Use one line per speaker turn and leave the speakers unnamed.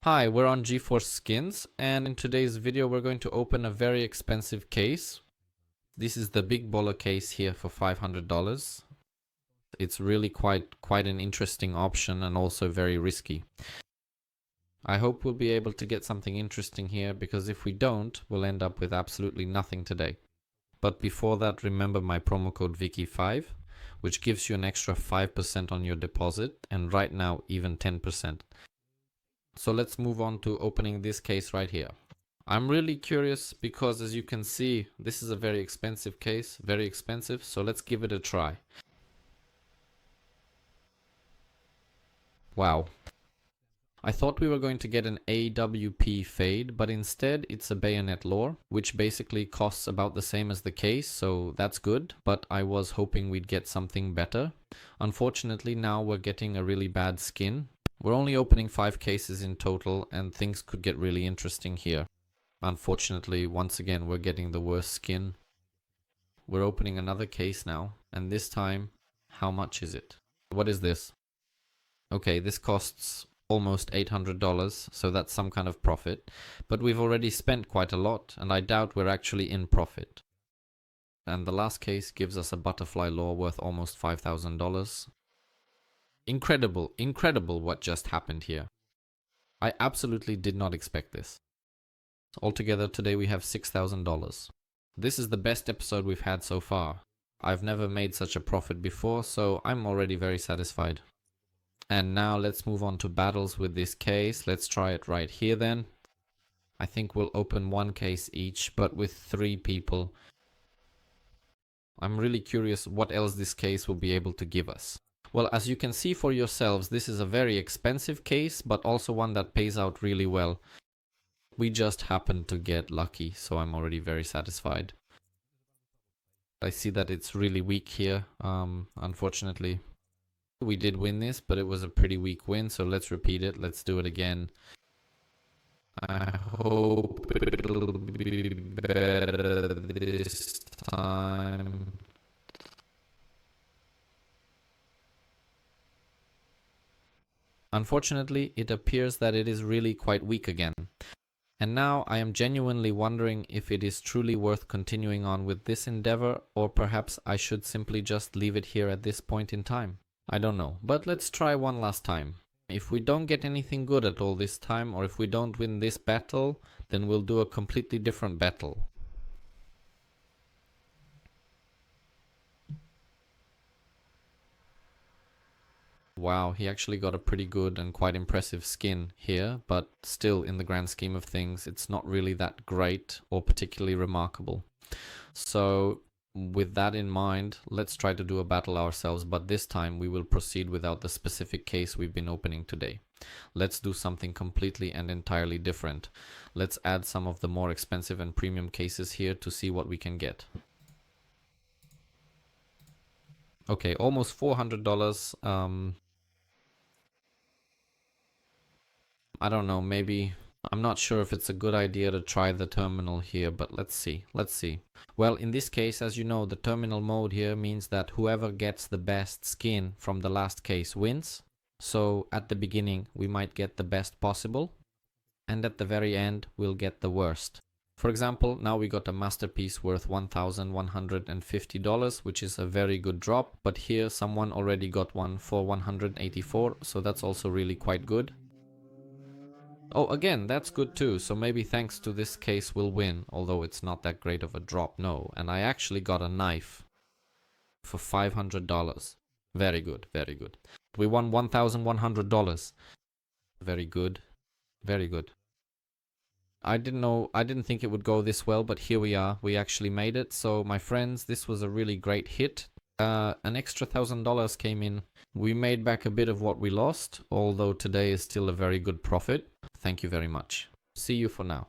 Hi, we're on GeForce Skins, and in today's video we're going to open a very expensive case. This is the Big Baller case here for $500. It's really quite an interesting option and also very risky. I hope we'll be able to get something interesting here, because if we don't, we'll end up with absolutely nothing today. But before that, remember my promo code Vicky5, which gives you an extra 5% on your deposit, and right now even 10%. So let's move on to opening this case right here. I'm really curious because, as you can see, this is a very expensive case, very expensive, so let's give it a try. Wow. I thought we were going to get an AWP fade, but instead it's a bayonet lore, which basically costs about the same as the case, so that's good, but I was hoping we'd get something better. Unfortunately, now we're getting a really bad skin. We're only opening 5 cases in total, and things could get really interesting here. Unfortunately, once again, we're getting the worst skin. We're opening another case now, and this time, how much is it? What is this? Okay, this costs almost $800, so that's some kind of profit. But we've already spent quite a lot, and I doubt we're actually in profit. And the last case gives us a butterfly lore worth almost $5,000. Incredible what just happened here. I absolutely did not expect this. Altogether today we have $6,000. This is the best episode we've had so far. I've never made such a profit before, so I'm already very satisfied. And now let's move on to battles with this case. Let's try it right here then. I think we'll open 1 case each, but with 3 people. I'm really curious what else this case will be able to give us. Well, as you can see for yourselves, this is a very expensive case, but also one that pays out really well. We just happened to get lucky, so I'm already very satisfied. I see that it's really weak here, unfortunately. We did win this, but it was a pretty weak win, so let's repeat it. Let's do it again. I hope it'll be better this time. Unfortunately, it appears that it is really quite weak again. And now I am genuinely wondering if it is truly worth continuing on with this endeavor, or perhaps I should simply just leave it here at this point in time. I don't know, but let's try one last time. If we don't get anything good at all this time, or if we don't win this battle, then we'll do a completely different battle. Wow, he actually got a pretty good and quite impressive skin here, but still, in the grand scheme of things, it's not really that great or particularly remarkable. So, with that in mind, let's try to do a battle ourselves, but this time we will proceed without the specific case we've been opening today. Let's do something completely and entirely different. Let's add some of the more expensive and premium cases here to see what we can get. Okay, almost $400. I don't know, maybe... I'm not sure if it's a good idea to try the terminal here, but let's see. Well, in this case, as you know, the terminal mode here means that whoever gets the best skin from the last case wins. So at the beginning, we might get the best possible, and at the very end, we'll get the worst. For example, now we got a masterpiece worth $1,150, which is a very good drop, but here someone already got one for $184, so that's also really quite good. Oh, again, that's good too, so maybe thanks to this case we'll win, although it's not that great of a drop, no. And I actually got a knife for $500. Very good, very good. We won $1,100. Very good, very good. I didn't think it would go this well, but here we are. We actually made it. So my friends, this was a really great hit. An extra $1,000 came in. We made back a bit of what we lost, although today is still a very good profit. Thank you very much. See you for now.